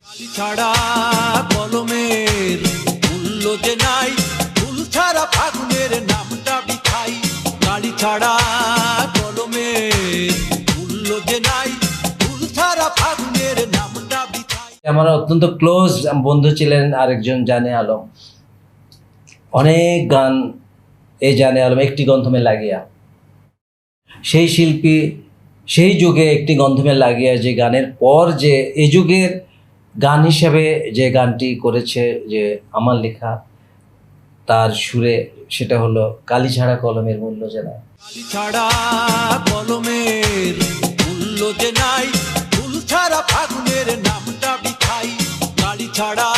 কালি ছাড়া কলমের মূল্য যে নাই, ফুল ছাড়া ফাগুনের নামটা বিথাই। কালি ছাড়া কলমের মূল্য যে নাই, ফুল ছাড়া ফাগুনের নামটা বিথাই। আমার অত্যন্ত ক্লোজ বন্ধু ছিলেন আরেকজন জানে আলম। অনেক গান এই জানে আলম একটি গন্ধমে লাগিয়া, সেই শিল্পী সেই যুগে একটি গন্ধমে লাগিয়া যে গানের পর যে এই যুগের গান হিসেবে যে গানটি করেছে, যে আমার লেখা তার সুরে, সেটা হলো কালি ছাড়া কলমের মূল্য যে নাই। কালি ছাড়া কলমের মূল্য যে নাই, ফুল ছাড়া ফাগুনের নামটা বিথাই। কালি ছাড়া